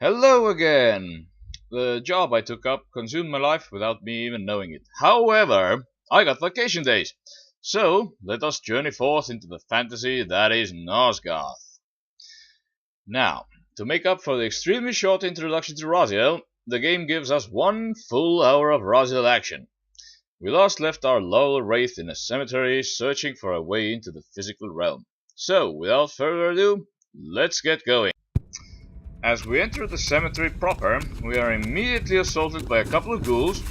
Hello again! The job I took up consumed my life without me even knowing it. However, I got vacation days. So, let us journey forth into the fantasy that is Nosgoth. Now, to make up for the extremely short introduction to Raziel, the game gives us 1 full hour of Raziel action. We last left our lovable wraith in a cemetery searching for a way into the physical realm. So, without further ado, let's get going. As we enter the cemetery proper, we are immediately assaulted by a couple of ghouls,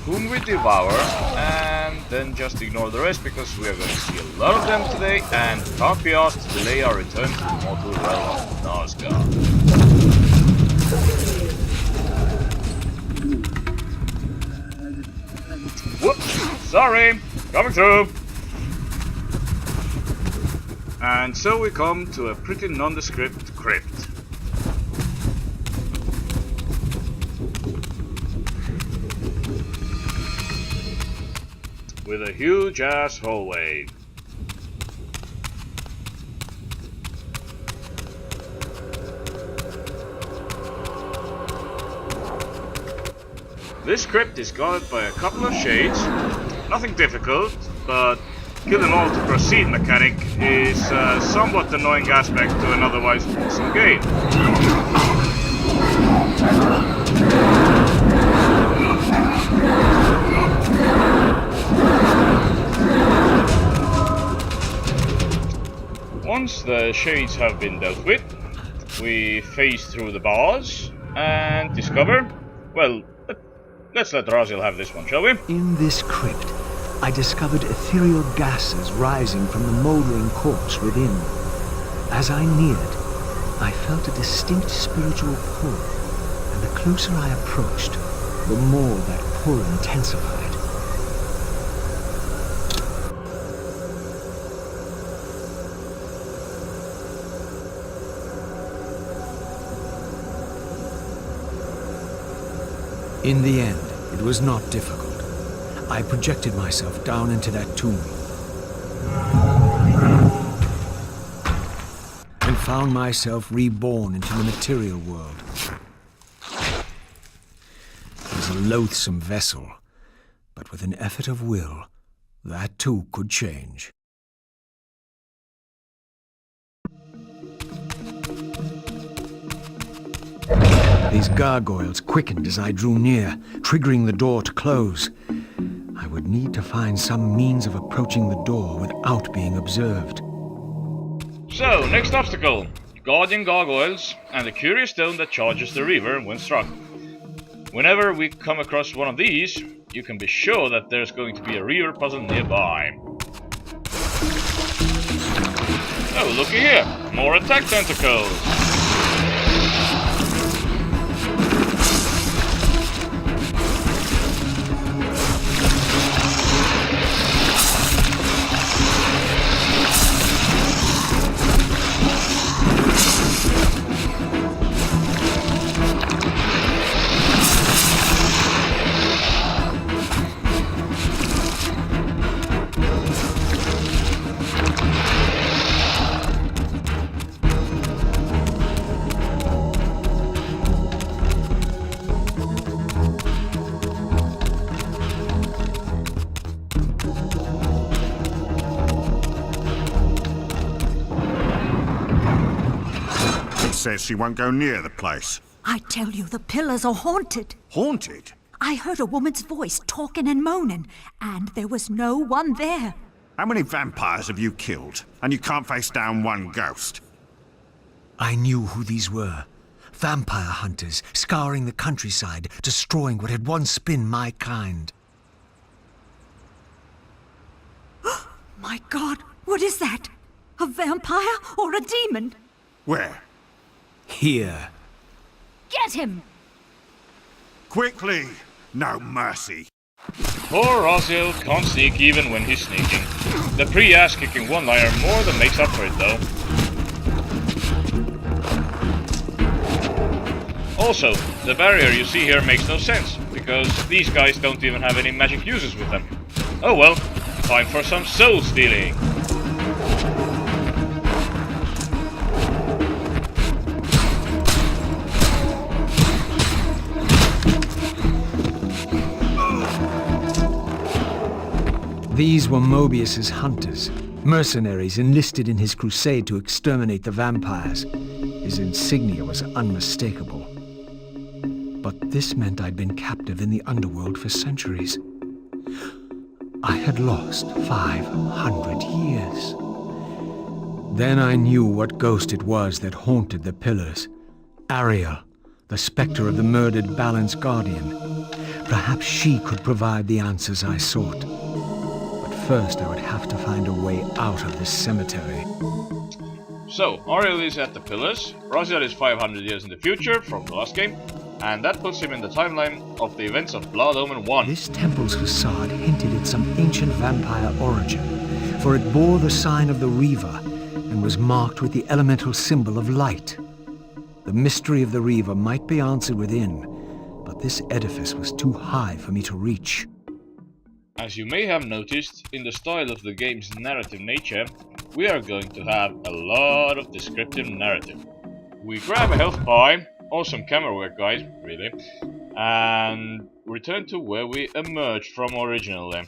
whom we devour, and then just ignore the rest because we are going to see a lot of them today and can't be asked to delay our return to the mortal realm of Nosgoth. Whoops! Sorry! Coming through! And so we come to a pretty nondescript crypt. With a huge ass hallway. This crypt is guarded by a couple of shades. Nothing difficult, but kill them all to proceed mechanic is a somewhat annoying aspect to an otherwise awesome game. Once the shades have been dealt with, we phase through the bars and discover, well, let's let Raziel have this one, shall we? In this crypt, I discovered ethereal gases rising from the mouldering corpse within. As I neared, I felt a distinct spiritual pull, and the closer I approached, the more that pull intensified. In the end, it was not difficult. I projected myself down into that tomb and found myself reborn into the material world. It was a loathsome vessel, but with an effort of will, that too could change. These gargoyles quickened as I drew near, triggering the door to close. I would need to find some means of approaching the door without being observed. So, next obstacle. Guardian gargoyles and the curious stone that charges the river when struck. Whenever we come across one of these, you can be sure that there's going to be a river puzzle nearby. Oh, looky here! More attack tentacles! Says she won't go near the place. I tell you, the pillars are haunted. Haunted? I heard a woman's voice talking and moaning, and there was no one there. How many vampires have you killed? And you can't face down one ghost? I knew who these were. Vampire hunters, scouring the countryside, destroying what had once been my kind. My God, what is that? A vampire or a demon? Where? Here. Get him! Quickly! No mercy. Poor Raziel can't sneak even when he's sneaking. The pre-ass-kicking one-liner more than makes up for it, though. Also, the barrier you see here makes no sense, because these guys don't even have any magic uses with them. Oh well, time for some soul stealing. These were Mobius's hunters, mercenaries enlisted in his crusade to exterminate the vampires. His insignia was unmistakable. But this meant I'd been captive in the underworld for centuries. I had lost 500 years. Then I knew what ghost it was that haunted the pillars. Ariel, the spectre of the murdered Balance Guardian. Perhaps she could provide the answers I sought. But first I would have to find a way out of this cemetery. So, Ariel is at the pillars, Raziel is 500 years in the future from the last game, and that puts him in the timeline of the events of Blood Omen 1. This temple's facade hinted at some ancient vampire origin, for it bore the sign of the Reaver and was marked with the elemental symbol of light. The mystery of the Reaver might be answered within, but this edifice was too high for me to reach. As you may have noticed, in the style of the game's narrative nature, we are going to have a lot of descriptive narrative. We grab a health pie, awesome camera work guys, really, and return to where we emerged from originally.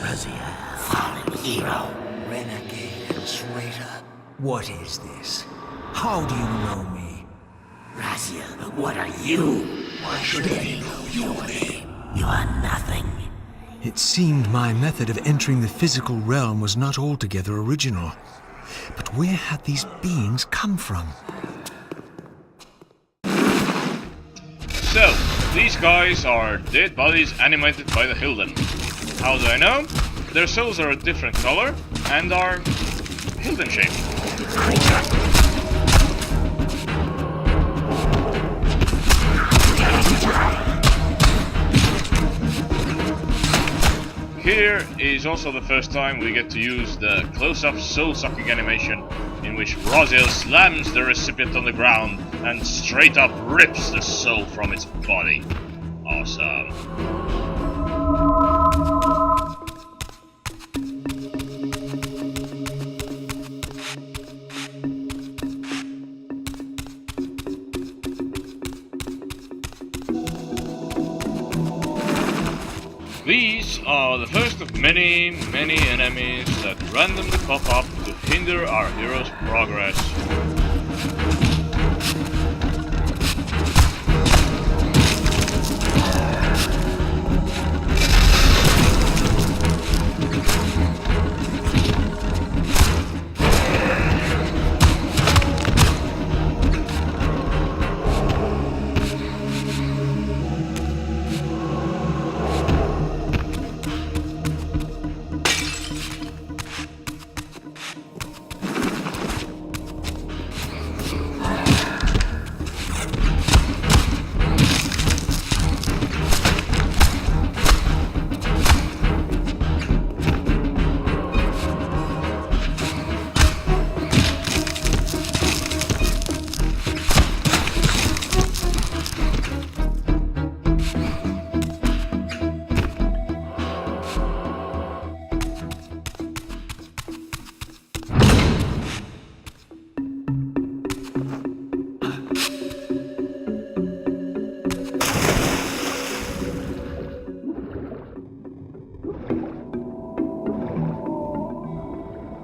Raziel, fallen hero. Renegade and traitor. What is this? How do you know me? Raziel, what are you? Why should they know your name? You are nothing. It seemed my method of entering the physical realm was not altogether original. But where had these beings come from? So, these guys are dead bodies animated by the Hilden. How do I know? Their souls are a different color and are Hilden shaped. Here is also the first time we get to use the close-up soul-sucking animation in which Raziel slams the recipient on the ground and straight up rips the soul from its body. Awesome. These are the first of many enemies that randomly pop up to hinder our hero's progress.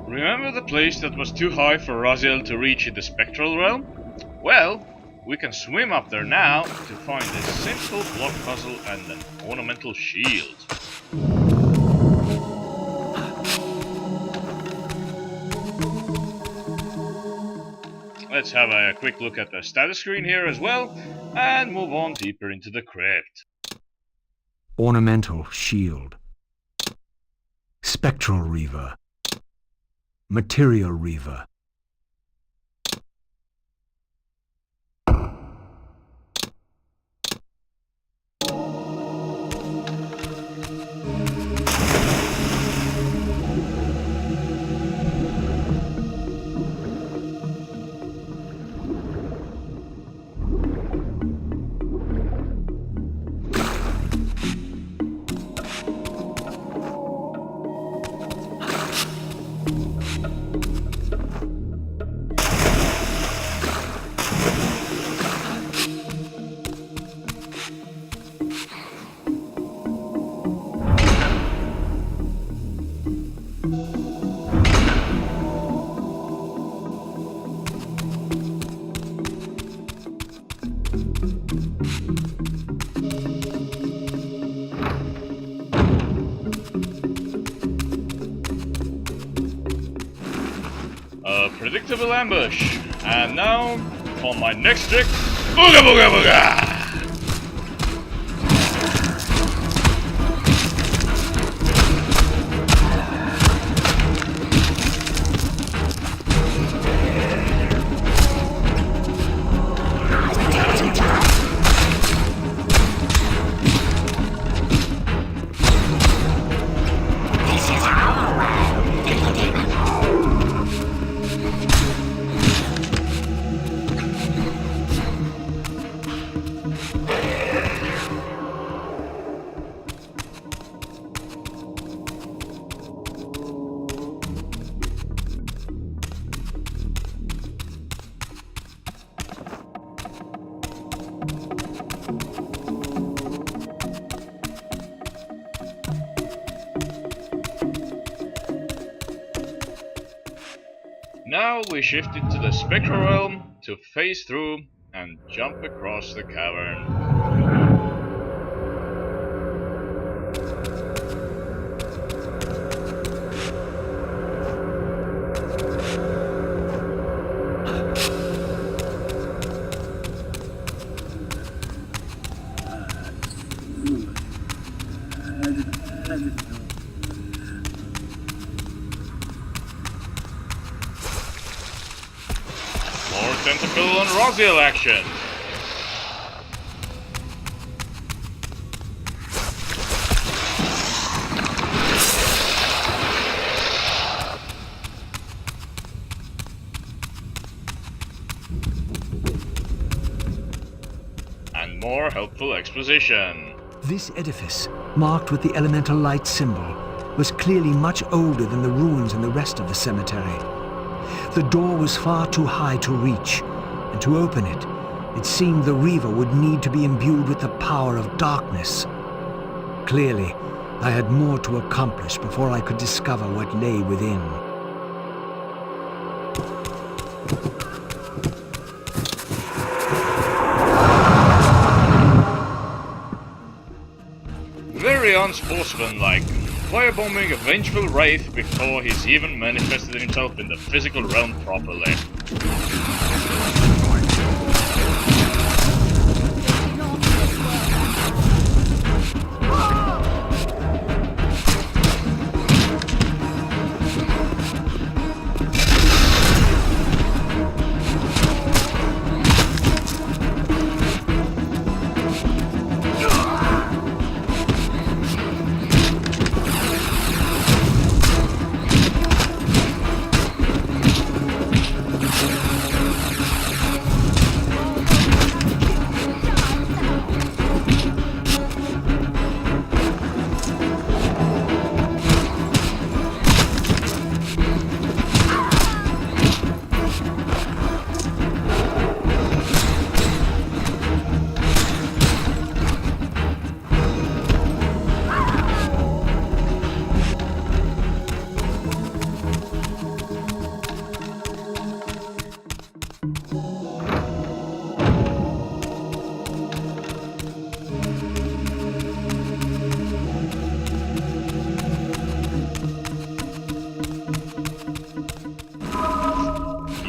Remember the place that was too high for Raziel to reach in the spectral realm? Well, we can swim up there now to find a simple block puzzle and an ornamental shield. Let's have a quick look at the status screen here as well, and move on deeper into the crypt. Ornamental shield. Spectral Reaver. Material Reaver. predictable ambush. And now, on my next trick, booga booga booga! Now we shifted to the spectral realm to phase through and jump across the cavern. More tentacle and Raziel action! And more helpful exposition. This edifice, marked with the elemental light symbol, was clearly much older than the ruins in the rest of the cemetery. The door was far too high to reach, and to open it, it seemed the Reaver would need to be imbued with the power of darkness. Clearly, I had more to accomplish before I could discover what lay within. Very unsportsmanlike, firebombing a vengeful wraith before he's even manifested himself in the physical realm properly.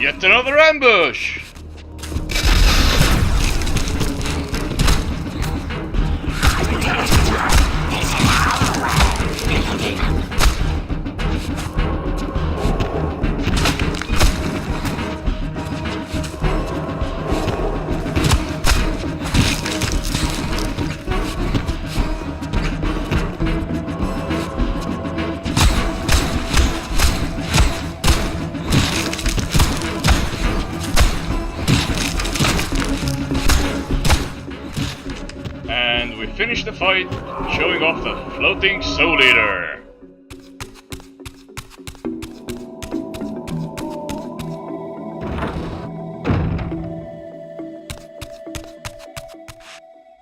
Yet another ambush! And we finish the fight, showing off the floating Soul Eater.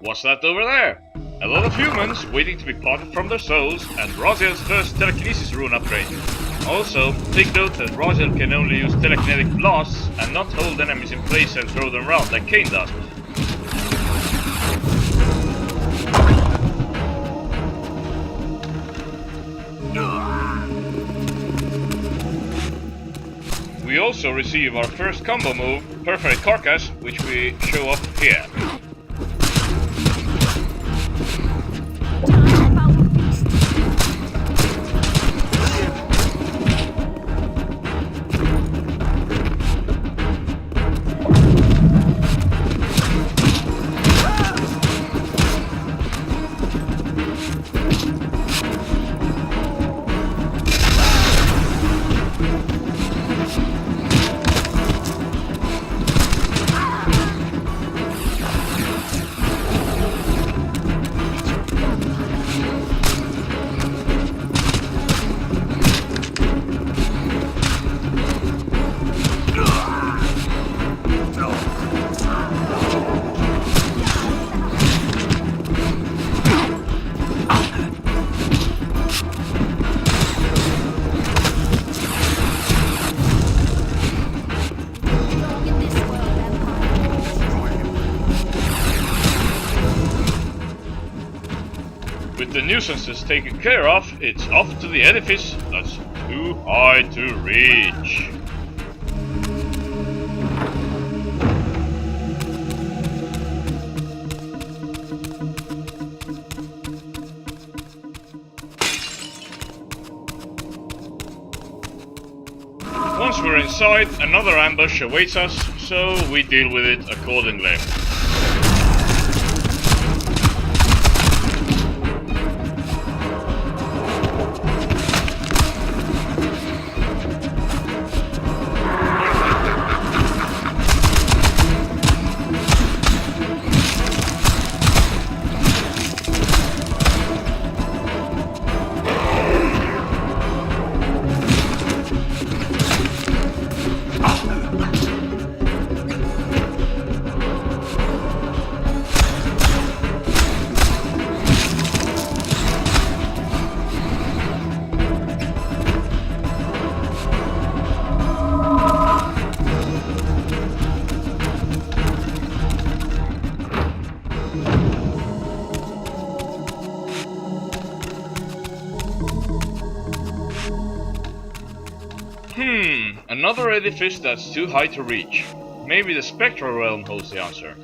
What's that over there? A lot of humans waiting to be parted from their souls, and Raziel's first telekinesis rune upgrade. Also, take note that Raziel can only use telekinetic blasts and not hold enemies in place and throw them around like Kain does. We also receive our first combo move, Perforate Carcass, which we show up here. With the nuisances taken care of, it's off to the edifice that's too high to reach. Once we're inside, another ambush awaits us, so we deal with it accordingly. Another edifice that's too high to reach. Maybe the spectral realm holds the answer.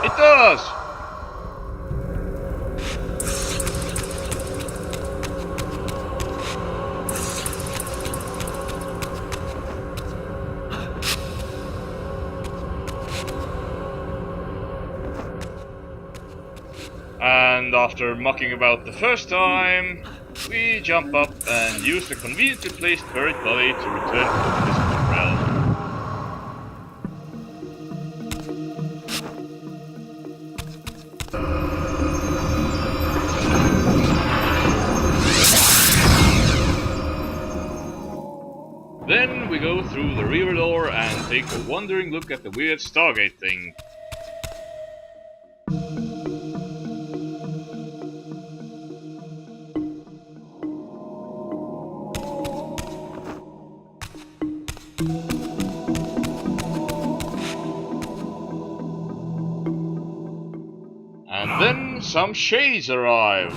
It does! And after mucking about the first time, we jump up and use the conveniently placed buried body to return to the physical realm. Then we go through the rear door and take a wandering look at the weird Stargate thing. And then some shades arrive.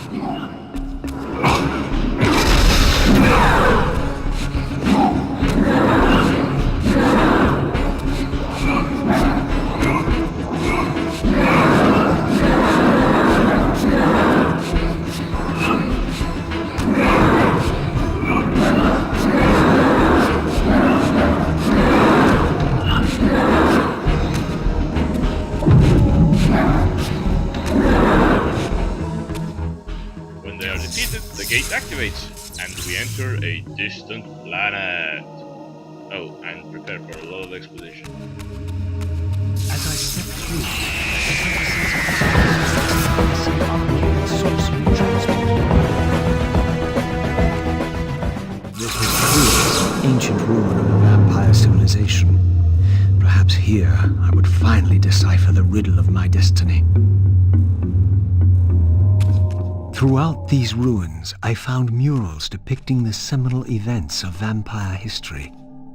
The gate activates, and we enter a distant planet. Oh, and prepare for a lot of expedition. As I stepped through, sorcery transported. This was clearly an ancient ruin of a vampire civilization. Perhaps here I would finally decipher the riddle of my destiny. Throughout these ruins, I found murals depicting the seminal events of vampire history.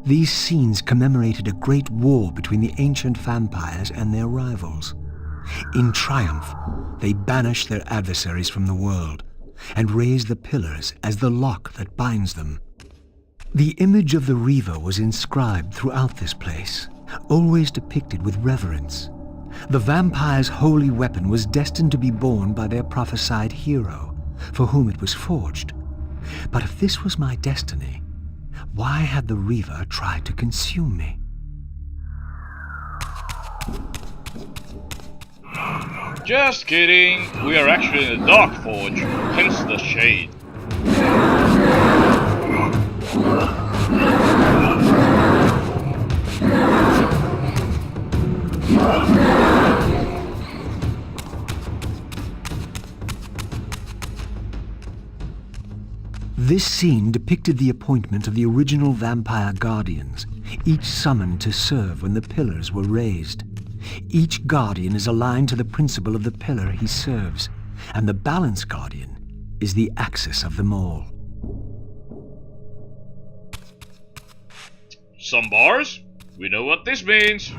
These scenes commemorated a great war between the ancient vampires and their rivals. In triumph, they banished their adversaries from the world, and raise the pillars as the lock that binds them. The image of the Reaver was inscribed throughout this place, always depicted with reverence. The vampire's holy weapon was destined to be borne by their prophesied hero, for whom it was forged. But if this was my destiny, why had the Reaver tried to consume me? Just kidding, we are actually in the Dark Forge, hence the shade. This scene depicted the appointment of the original vampire guardians, each summoned to serve when the pillars were raised. Each guardian is aligned to the principle of the pillar he serves, and the balance guardian is the axis of them all. Some bars? We know what this means.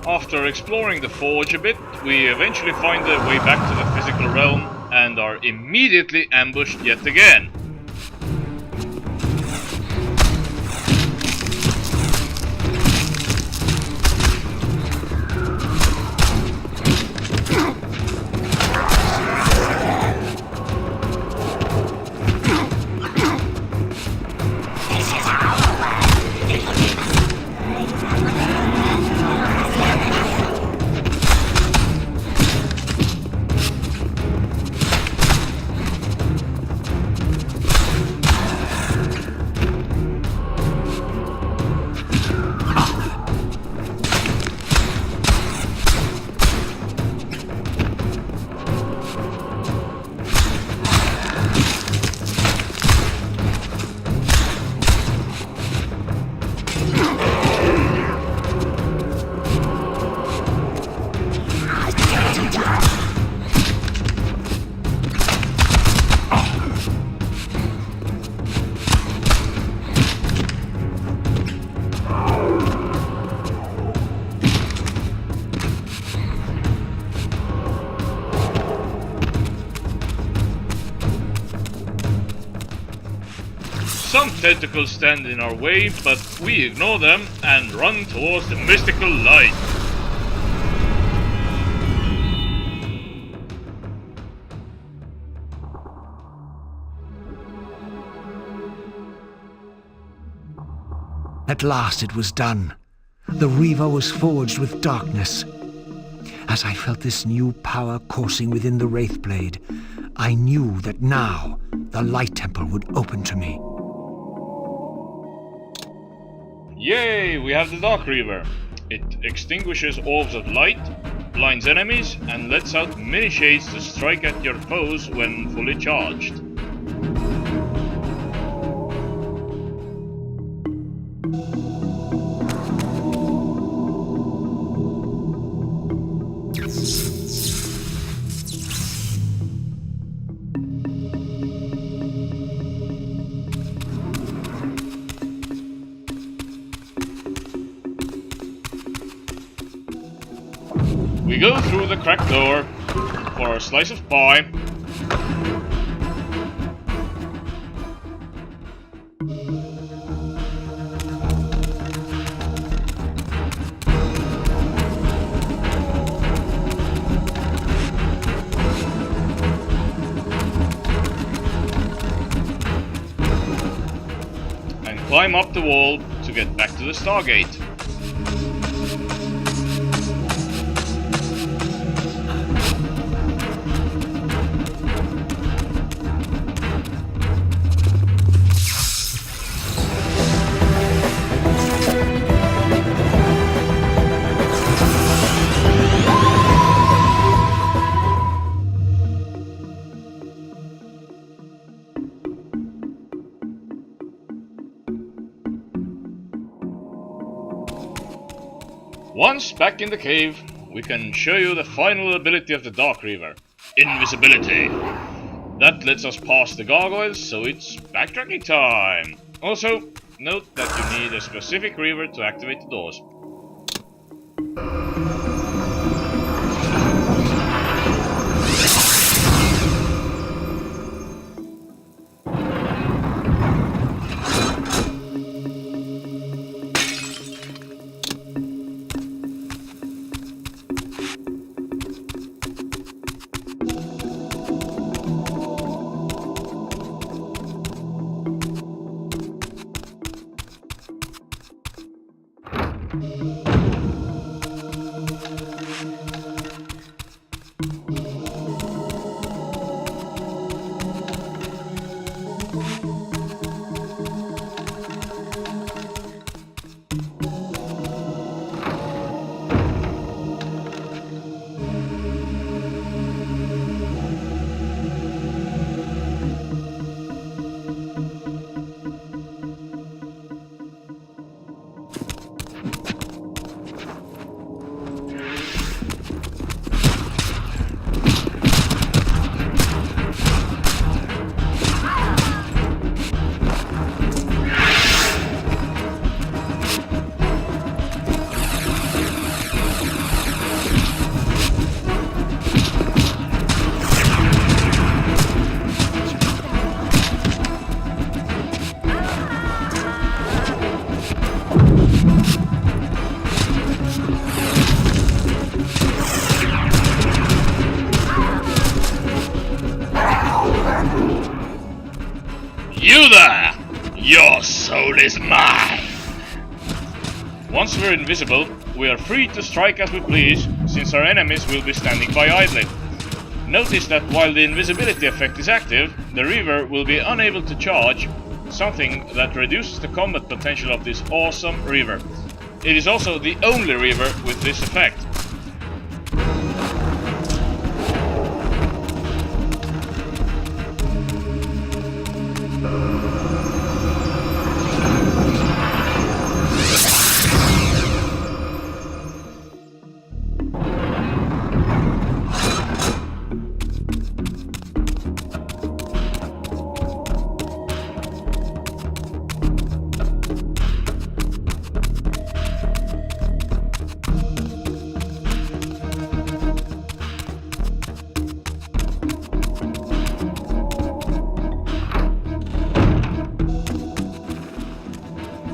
After exploring the forge a bit, we eventually find the way back to the physical realm and are immediately ambushed yet again. Some tentacles stand in our way, but we ignore them and run towards the mystical light. At last it was done. The Reaver was forged with darkness. As I felt this new power coursing within the Wraith Blade, I knew that now the Light Temple would open to me. Yay, we have the Dark Reaver. It extinguishes orbs of light, blinds enemies, and lets out many shades to strike at your foes when fully charged. We go through the cracked door for a slice of pie. And climb up the wall to get back to the Stargate. Once back in the cave, we can show you the final ability of the Dark Reaver, invisibility. That lets us pass the gargoyles, so it's backtracking time. Also, note that you need a specific Reaver to activate the doors. You there! Your soul is mine! Once we're invisible, we are free to strike as we please, since our enemies will be standing by idly. Notice that while the invisibility effect is active, the Reaver will be unable to charge, something that reduces the combat potential of this awesome Reaver. It is also the only Reaver with this effect.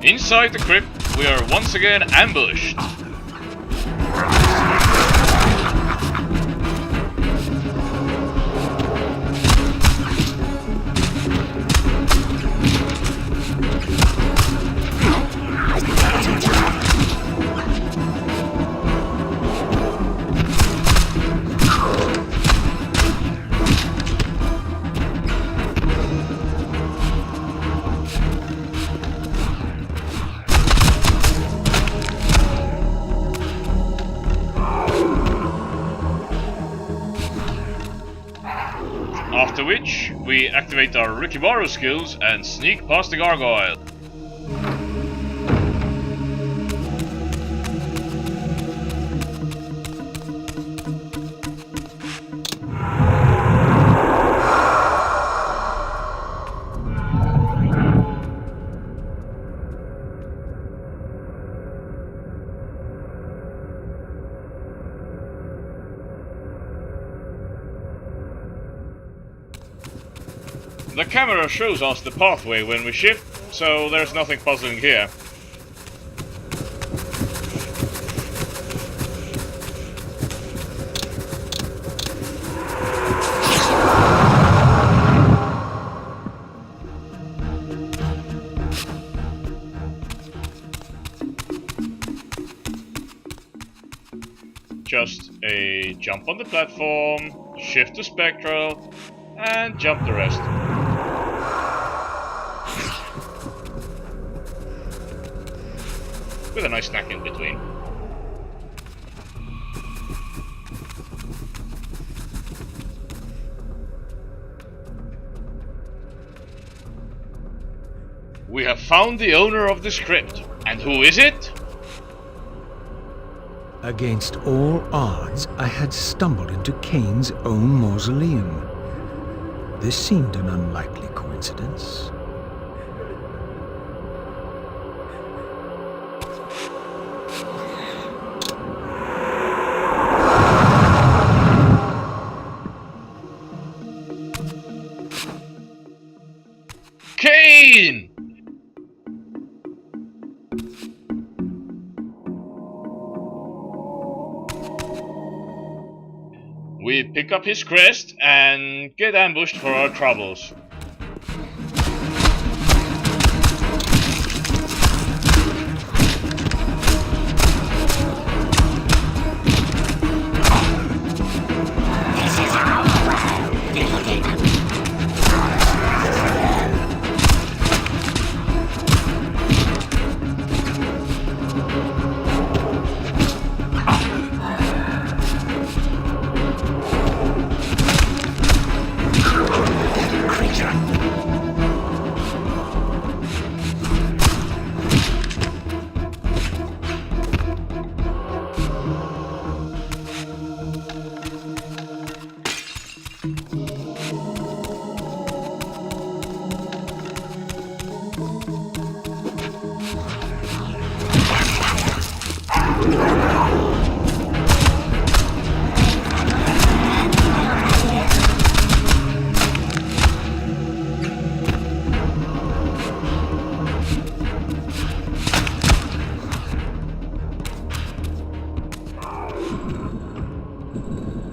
Inside the crypt, we are once again ambushed. After which, we activate our Rikibaru skills and sneak past the gargoyle. The camera shows us the pathway when we shift, so there's nothing puzzling here. Just a jump on the platform, shift to spectral, and jump the rest. With a nice snack in between. We have found the owner of this crypt. And who is it? Against all odds, I had stumbled into Kain's own mausoleum. This seemed an unlikely coincidence. Kain! We pick up his crest and get ambushed for our troubles.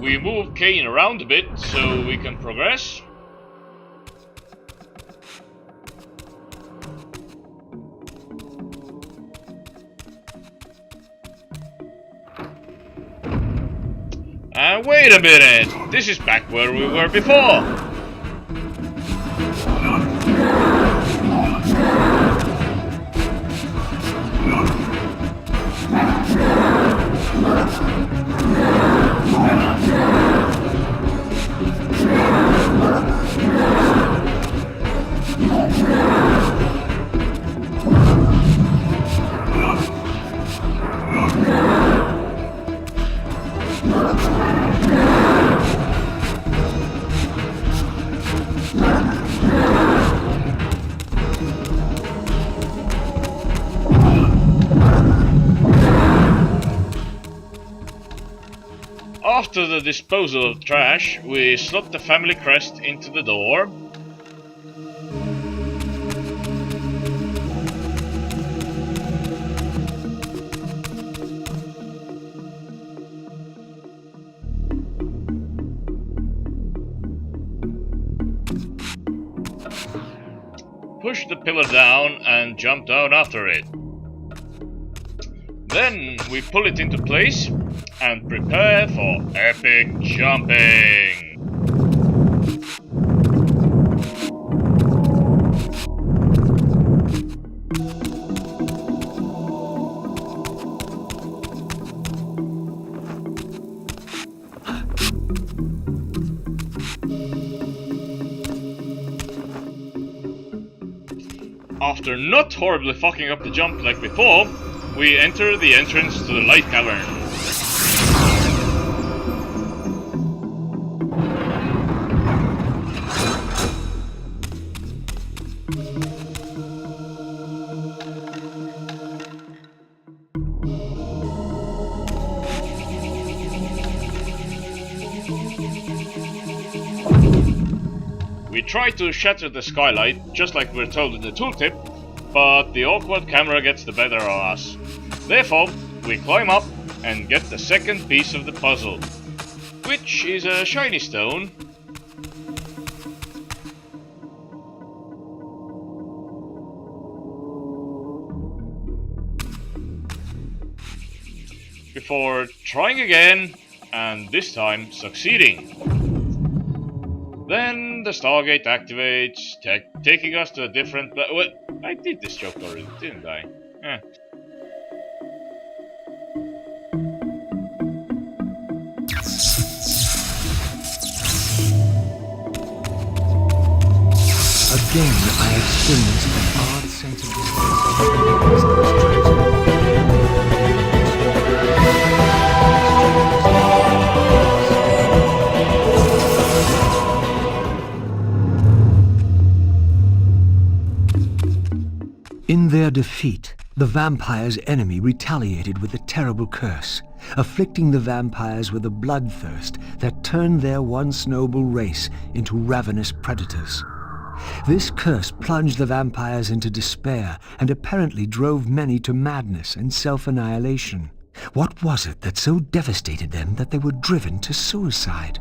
We move Kain around a bit so we can progress. And wait a minute, this is back where we were before. After the disposal of trash, we slot the family crest into the door. Push the pillar down and jump down after it. Then we pull it into place and prepare for epic jumping! After not horribly fucking up the jump like before, we enter the entrance to the light cavern. We try to shatter the skylight, just like we're told in the tooltip, but the awkward camera gets the better of us. Therefore, we climb up and get the second piece of the puzzle, which is a shiny stone. Before trying again, and this time succeeding. Then the Stargate activates, taking us to a different well, I did this joke already, didn't I? Eh. Again, I experienced an odd sense of displacement. their defeat, the vampires' enemy retaliated with a terrible curse, afflicting the vampires with a bloodthirst that turned their once noble race into ravenous predators. This curse plunged the vampires into despair and apparently drove many to madness and self-annihilation. What was it that so devastated them that they were driven to suicide?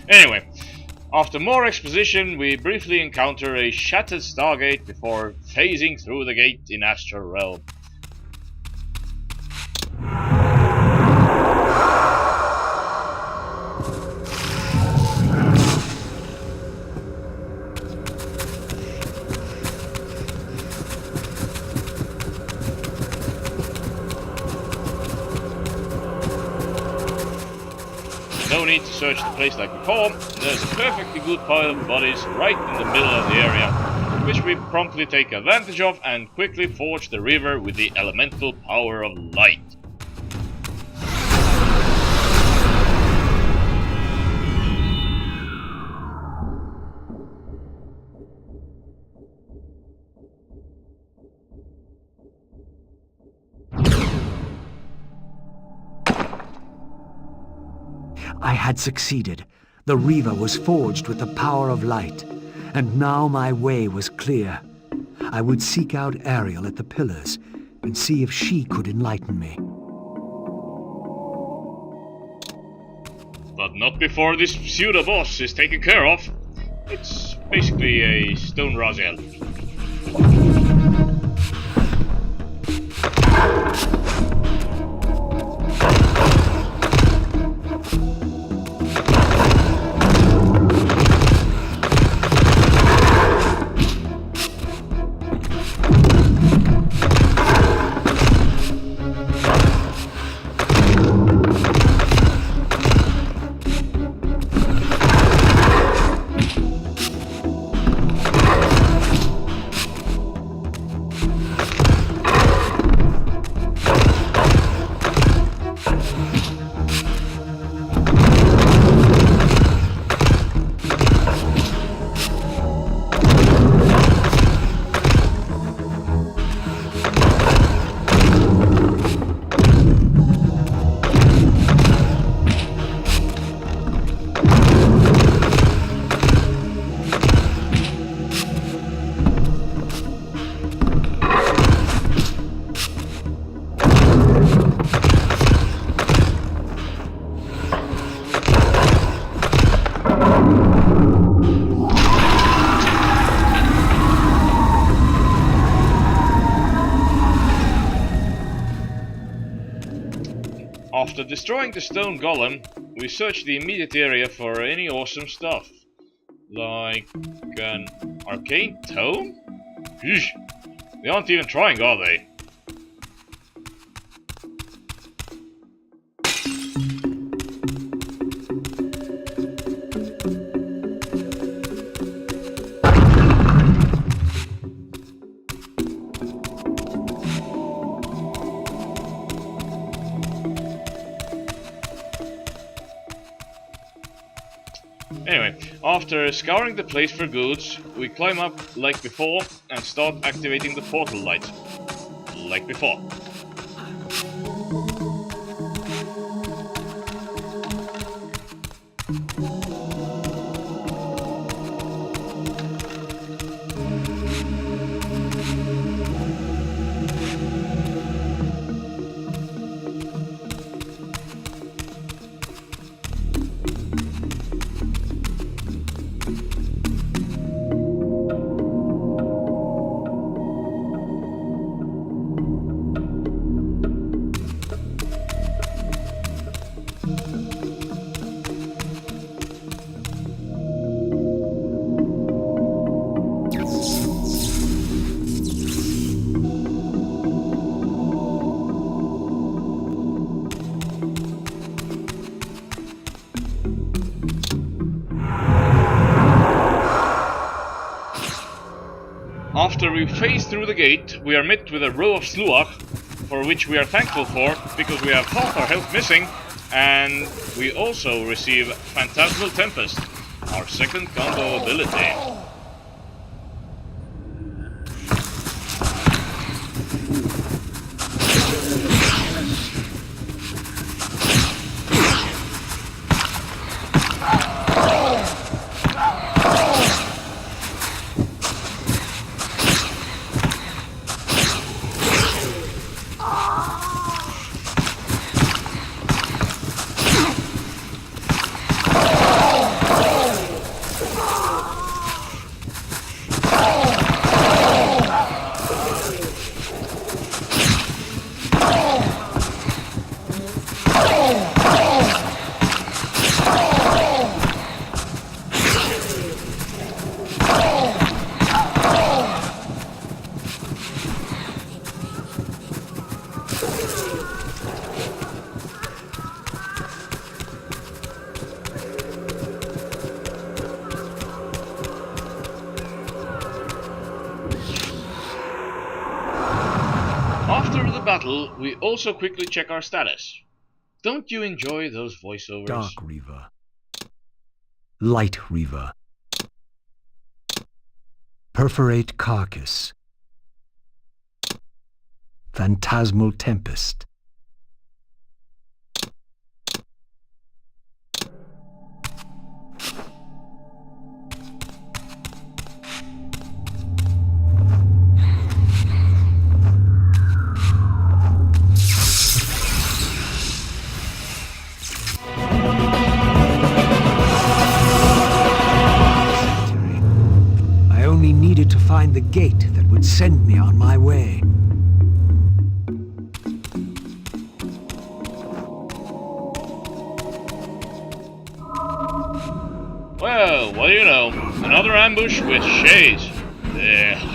Anyway, after more exposition, we briefly encounter a shattered stargate before phasing through the gate in Astral Realm. No need to search the place like before. There's a perfectly good pile of bodies right in the middle of the area, which we promptly take advantage of and quickly forge the river with the elemental power of light. I had succeeded. The Reaver was forged with the power of light, and now my way was clear. I would seek out Ariel at the pillars and see if she could enlighten me. But not before this pseudo-boss is taken care of. It's basically a stone Raziel. After destroying the stone golem, we search the immediate area for any awesome stuff. Like an arcane tome? Phew, they aren't even trying, are they? Anyway, after scouring the place for goods, we climb up like before and start activating the portal light. Like before. After we phase through the gate, we are met with a row of sluach, for which we are thankful for, because we have half our health missing, and we also receive Phantasmal Tempest, our second combo ability. After the battle, we also quickly check our status. Don't you enjoy those voiceovers? Dark Reaver. Light Reaver. Perforate Carcass. Phantasmal Tempest. I only needed to find the gate that would send me on my way. Well, what do you know? Another ambush with shades. Yeah.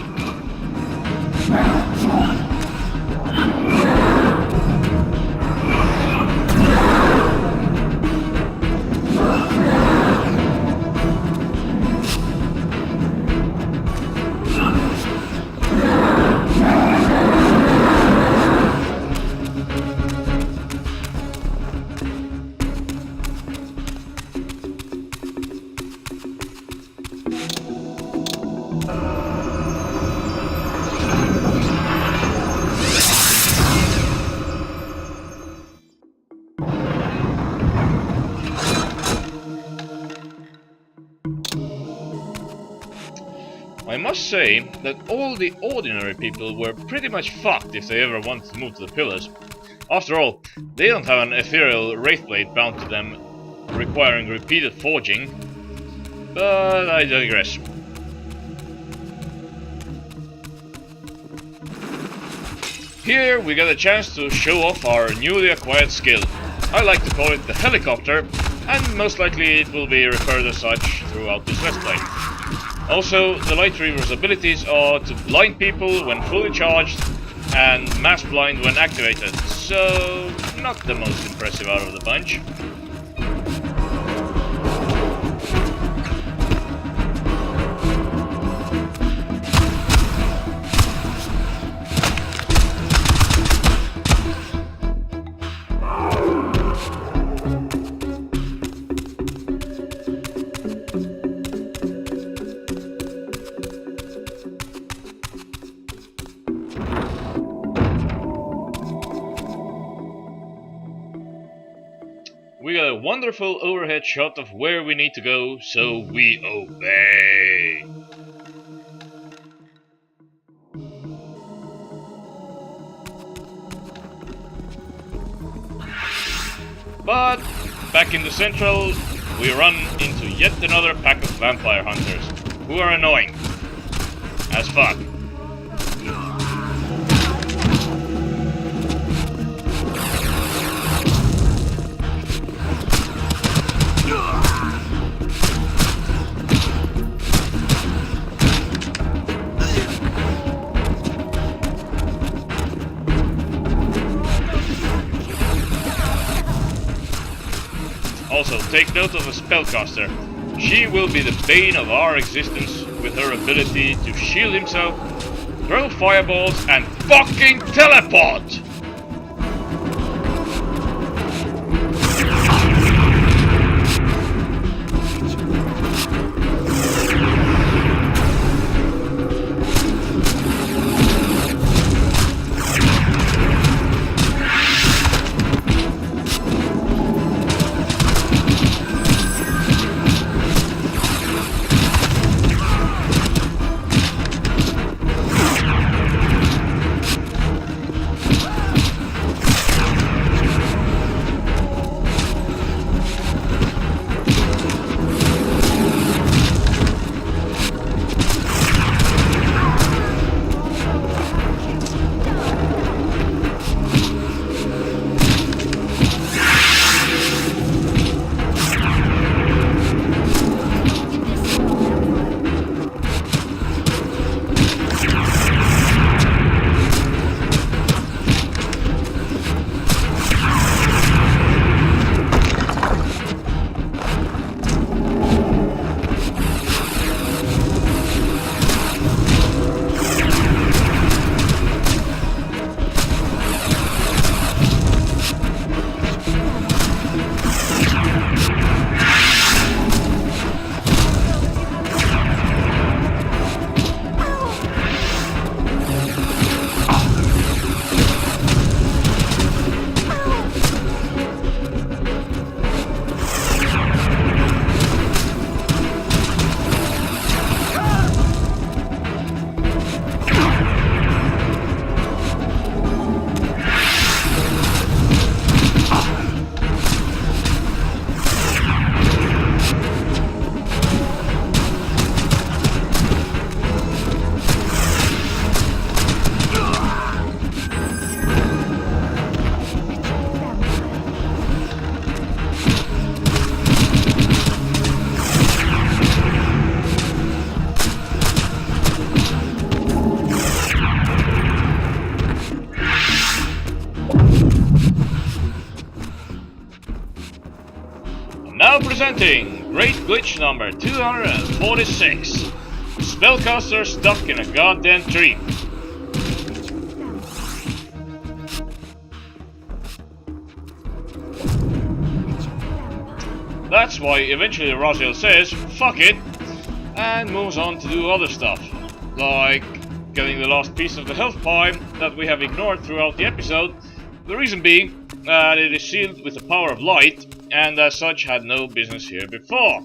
I must say that all the ordinary people were pretty much fucked if they ever wanted to move to the pillars. After all, they don't have an ethereal wraith blade bound to them, requiring repeated forging. But I digress. Here we get a chance to show off our newly acquired skill. I like to call it the helicopter, and most likely it will be referred as such throughout this Let's Play. Also, the Light Reaver's abilities are to blind people when fully charged and mass blind when activated, so not the most impressive out of the bunch. We got a wonderful overhead shot of where we need to go, so we obey. But back in the central, we run into yet another pack of vampire hunters, who are annoying as fuck. Also, take note of the spellcaster. She will be the bane of our existence with her ability to shield himself, throw fireballs, and fucking teleport! Presenting Great Glitch number 246. Spellcaster stuck in a goddamn tree. That's why eventually Raziel says, fuck it, and moves on to do other stuff, like getting the last piece of the health pie that we have ignored throughout the episode, the reason being that it is sealed with the power of light, and as such had no business here before.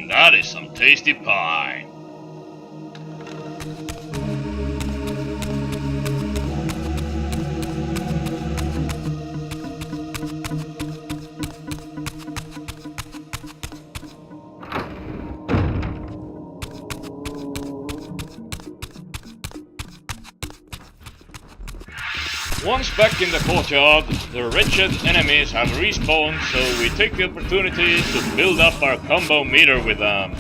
That is some tasty pie. Once back in the courtyard, the wretched enemies have respawned, so we take the opportunity to build up our combo meter with them.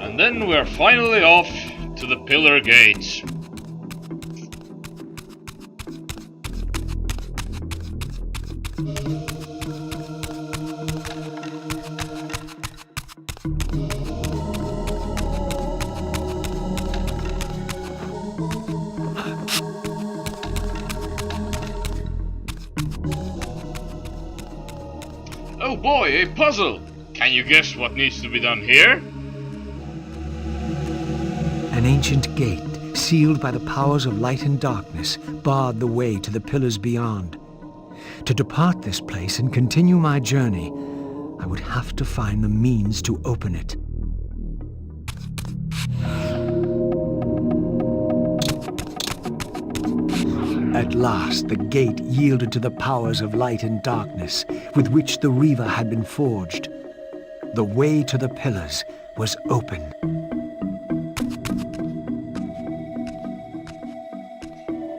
And then we're finally off to the Pillar Gates. Oh boy, a puzzle! Can you guess what needs to be done here? An ancient gate, sealed by the powers of light and darkness, barred the way to the pillars beyond. To depart this place and continue my journey, I would have to find the means to open it. At last, the gate yielded to the powers of light and darkness with which the Reaver had been forged. The way to the pillars was open.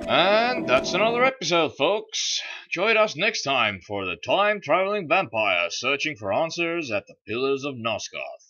And that's another episode, folks. Join us next time for the time-traveling vampire searching for answers at the Pillars of Nosgoth.